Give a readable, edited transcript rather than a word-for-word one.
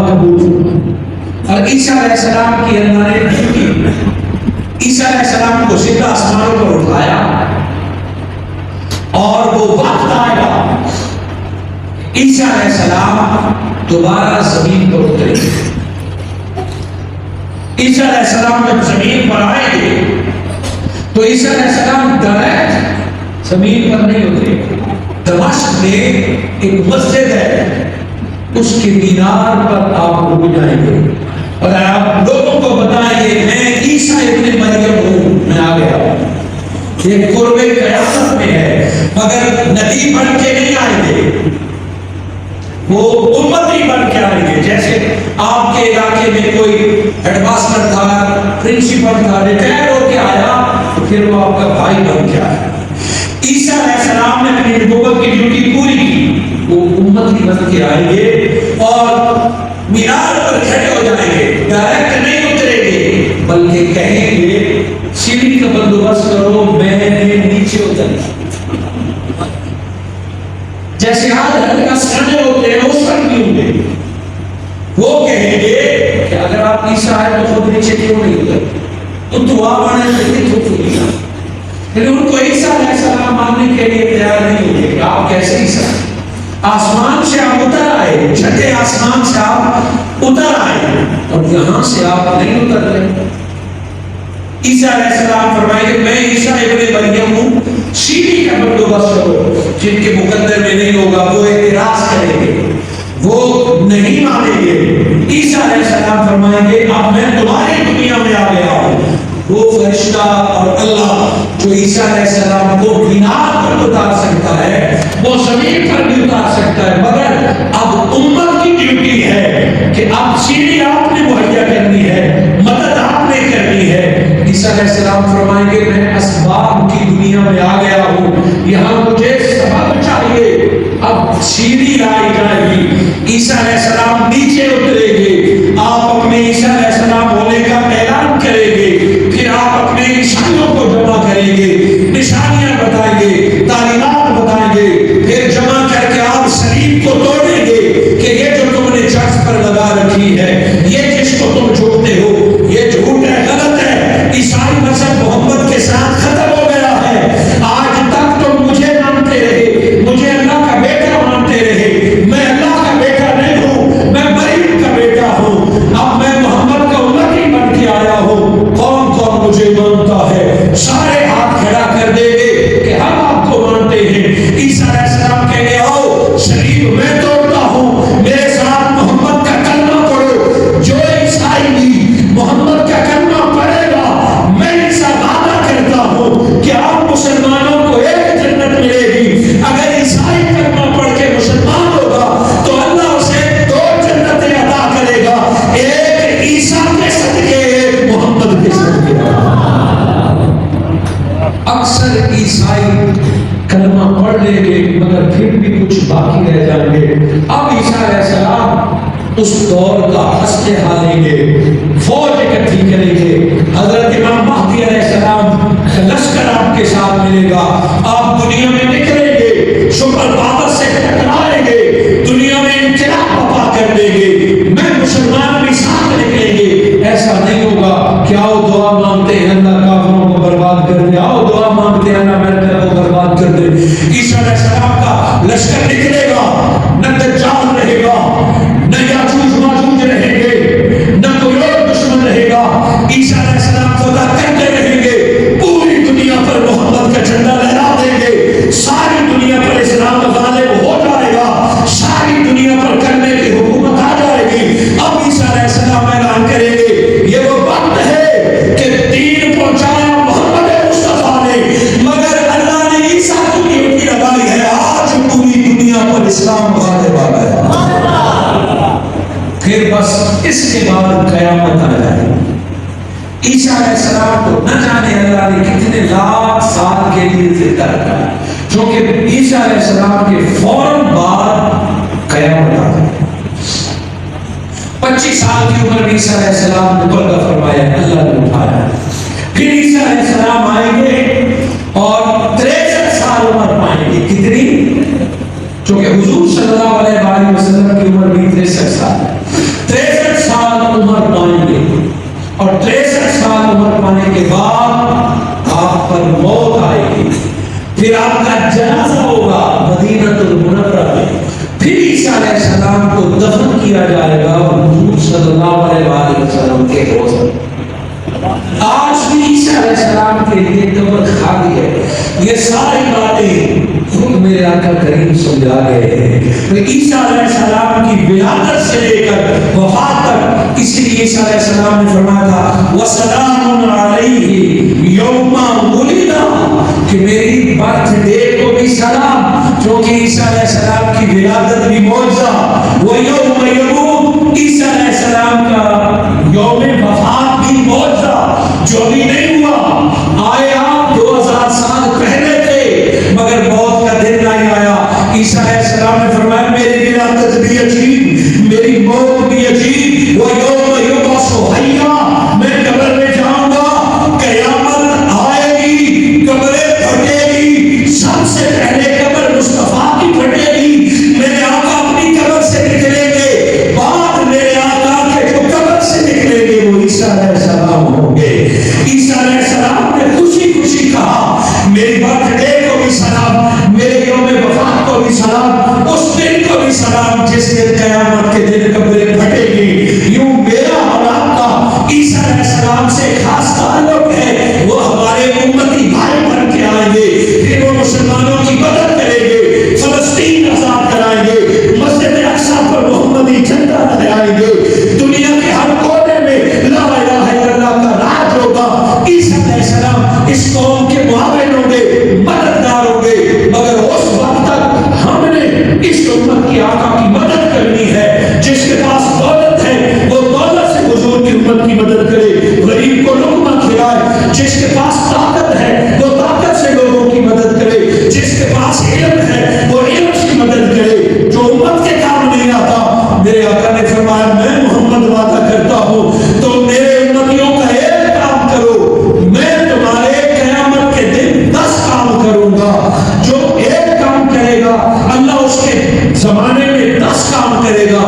قبول فرمائی۔ اور عیسیٰ علیہ السلام کی اللہ نے کی، عیسیٰ علیہ السلام کو زندہ آسمانوں پر اٹھایا، اور وہ وقت آئے گا عیسیٰ علیہ السلام دوبارہ زمین پر اترے گے۔ عیسیٰ علیہ السلام جب زمین پر آئیں گے تو عیسیٰ علیہ السلام ڈائریکٹ زمین پر نہیں اترے گے۔ دمشق میں ایک مسجد ہے، اس کے مینار پر آپ رک جائیں گے اور آپ لوگوں کو بتائیں گے میں عیسیٰ ابن مریم ہوں، میں آ گیا ہوں۔ یہ قرب قیامت میں ہے، مگر نبی بن کے نہیں آئیں گے، وہ امتی بن کے آئیں گے۔ جیسے آپ کے علاقے میں کوئی ہیڈ ماسٹر تھا، پرنسپل تھا، ریٹائر ہو کے آیا تو پھر وہ آپ کا بھائی بن کے آیا۔ عیسیٰ علیہ السلام نے اپنی نبوت کی ڈیوٹی پوری کی، وہ امتی بن کے آئیں گے اور مینار پر کھڑے ہو جائیں گے، ڈائریکٹ نہیں اتریں گے بلکہ کہیں گے سیڑھی کا بندوبست کرو، میں نیچے اتر جاؤں۔ جیسے آج ہر کا سرنے ہوتے ہیں اس پر بھی ہوں گے، وہ کہیں گے کہ اگر آپ عیسیٰ آئے تو خود نیچے کیوں نہیں اتر، تو دعا مانے لیکن خود نہیں آئے۔ لیکن ان کو عیسیٰ علیہ السلام ماننے کے لیے تیار نہیں ہوئے کہ آپ کیسے عیسیٰ آسمان سے آپ اتر آئے، چھٹے آسمان سے آپ اتر آئے اور یہاں سے آپ نہیں اتر رہے۔ عیسیٰ علیہ السلام فرمائے کہ میں عیسیٰ ابن مریم ہوں، سیڑھی کا بندوبست کرو۔ جن کے مقدر میں نہیں ہوگا وہ اعتراض کریں گے، وہ نہیں مانیں گے۔ عیسیٰ علیہ السلام فرمائیں گے اب میں تمہاری دنیا میں آ گیا ہوں۔ وہ فرشتہ اور اللہ جو عیسیٰ علیہ السلام کو مینار پر اتار سکتا ہے، وہ زمین پر بھی اتار سکتا ہے، مگر اب امت کی ڈیوٹی ہے کہ اب سیڑھی آپ نے مہیا کرنی ہے، مدد آپ نے کرنی ہے۔ عیسیٰ علیہ السلام فرمائیں گے میں اسباب کی دنیا میں آ گیا ہوں، یہاں مجھے سبب چاہیے، اب سیڑھی لائی جائے گی۔ عیسیٰ علیہ السلام نیچے اترے گے، آپ اپنے عیسیٰ علیہ السلام ہونے کا اعلان کریں گے، پھر آپ اپنے عیسائیوں کو جمع کریں گے، نشانیاں بتائیں گے، تعلیمات بتائیں گے، پھر جمع کر کے آپ صلیب کو توڑیں گے کہ یہ جو تم نے چرچ پر لگا رکھی ہے، یہ جس کو تم جھوٹتے ہو، یہ جھوٹ ہے، غلط ہے، عیسائی مذہب محمد کے ساتھ ختم ہو گیا ہے۔ آج تک تم مجھے مانتے رہے، مجھے اللہ کا بیٹا مانتے رہے، میں اللہ کا بیٹا نہیں ہوں، میں مریم کا بیٹا ہوں، اب میں محمد کا امتی بن کے آیا ہوں۔ کون کون مجھے مانتا ہے؟ سارے ہاتھ کھڑا کر دیں گے کہ ہم آپ کو مانتے ہیں۔ عیسیٰ علیہ السلام کہنے آؤ صلیب میں توڑتا ہوں، میرے ساتھ محمد کا کلمہ پڑھو۔ جو عیسائی بھی محمد کا کلمہ پڑھے گا، میں ایسا وعدہ کرتا ہوں کہ آپ مسلمانوں کو ایک جنت ملے گی۔ اگر عیسائی کلمہ پڑھ کے مسلمان ہوگا تو اللہ اسے 2 جنتیں عطا کرے گا، ایک عیسیٰ کے صدقے، ایک محمد کے صدقے۔ اکثر عیسائی کلمہ پڑھ لیں گے مگر پھر بھی کچھ باقی رہ جائیں گے۔ اب عیسیٰ علیہ السلام اس دور کا ہنستے حالیں گے، فوج اکٹھی کریں گے، حضرت امام مہدی علیہ السلام کا لشکر آپ کے ساتھ ملے گا، آپ دنیا میں نکلیں گے، سپر پاور سے ٹکرائیں گے، دنیا میں انقلاب برپا کر دیں گے، میں مسلمان بھی ساتھ نکلیں گے۔ ایسا نہیں ہوگا کہ آؤ دعا مانگتے ہیں اللہ کافروں کو برباد کر دے، آؤ دعا مانگتے ہیں اللہ امریکہ کو برباد کر دے۔ عیسیٰ علیہ السلام کا لشکر نکلے گا، نہ دجال رہے گا، نہ یاجوج ماجوج رہیں گے، نہ کوئی اور دشمن رہے گا۔ عیسیٰ علیہ السلام خدا کرتے رہیں گے، پوری دنیا پر محمد کا جھنڈا لہرا دیں گے، ساری دنیا پر اسلام غالب ہو جائے گا، ساری دنیا پر کرنے کی حکومت آ جائے گی۔ اب عیسیٰ علیہ السلام اعلان کریں گے یہ وہ وقت ہے کہ دین پہنچایا محمد مصطفیٰ نے، مگر اللہ نے عیسیٰ کی ڈیوٹی لگائی ہے، آج پوری دنیا پر اسلام غالب آ گیا۔ پھر بس اس کے بعد قیامت آ جائے گی۔ عیسیٰ علیہ السلام کو نہ جانے اللہ نے کتنے لاکھ سال کے لیے زندہ رکھا، کیونکہ عیسیٰ علیہ السلام کے فوراً بعد قیامت آ جائے۔ 25 سال کی عمر میں عیسیٰ علیہ السلام نے بلغہ فرمایا، اللہ نے اٹھایا۔ پھر عیسیٰ علیہ السلام آئیں گے اور 63 سال عمر پائیں گے۔ کتنی؟ چونکہ حضور صلی اللہ علیہ وسلم کی عمر بھی 63 سال ہے۔ پھر آپ کا جنازہ ہوگا مدینہ المنورہ میں، پھر عیسیٰ علیہ السلام کو دفن کیا جائے گا حضور صلی اللہ علیہ وآلہ وسلم کے روضے۔ آج بھی عیسیٰ علیہ السلام کے لیے قبر خالی ہے۔ یہ ساری باتیں خود میرے آقا کریم سمجھا گئے ہیں۔ تو عیسیٰ علیہ السلام کی ولادت سے لے کر وفات تک، اسی لیے عیسیٰ علیہ السلام نے فرمایا تھا وَسَلَامٌ عَلَيْهِ يَوْمَ وُلِدَ، کہ میری برتھ ڈے کو بھی سلام، کیونکہ عیسیٰ علیہ السلام کی ولادت بھی معجزہ، وَيَوْمَ يَمُوتُ، عیسیٰ علیہ السلام کا یوم وفات بھی معجزہ، جو بھی نہیں ہوا۔ آئے آپ 2000 سال پہلے تھے مگر موت کا دن نہیں آیا۔ عیسیٰ علیہ السلام نے فرمایا میری ولادت بھی عجیب، میری موت بھی عجیب، وَيَوْمَ يُبْعَثُ حَيًّا، میں قبر میں جاؤں گا، قیامت آئے گی، قبریں پھٹے گی، سب سے پہلے قبر مصطفیٰ کی پھٹے گی، میرے آقا اپنی قبر سے نکلیں گے، بعد میرے آقا کے جو قبر سے نکلیں گے وہ عیسیٰ علیہ السلام ہوں گے۔ عیسیٰ علیہ السلام نے خوشی خوشی کہا میری برتھ ڈے کو بھی سلام، میرے یوم وفات کو بھی سلام، اس دن کو بھی سلام جس دن قیامت کے دن قبریں پھٹے گی۔ یوں میرا اور آپ کا عیسیٰ علیہ السلام سے خاص تعلق ہے، وہ ہمارے امتی بھائی بن کے آئیں گے، پھر وہ مسلمانوں کی مدد کریں گے، فلسطین آزاد کرائیں گے، مسجد اقصیٰ پر محمدی جھنڈا لہرائیں گے، دنیا کے ہر کونے میں لا الہ الا اللہ کا راج ہوگا۔ عیسیٰ علیہ السلام اس قوم کے معاون ہوں گے، مددگار ہوں گے، مگر اس وقت تک ہم نے اس امت کی آقا کی مدد کرنی ہے۔ جس کے پاس دولت ہے وہ دولت سے حضور کی امت کی مدد کرے، غریب کو لقمہ کھلائے، جس کے پاس طاقت ہے وہ طاقت سے لوگوں کی مدد کرے، جس کے پاس علم ہے وہ علم کی مدد کرے، جو امت کے کام نہیں آتا۔ میرے آقا نے فرمایا میں محمد وعدہ کرتا ہوں تو میرے امتیوں کا ایک کام کرو، میں تمہارے قیامت کے دن 10 کام کروں گا، جو ایک کام کرے گا اللہ اس کے زمانے میں 10 کام کرے گا۔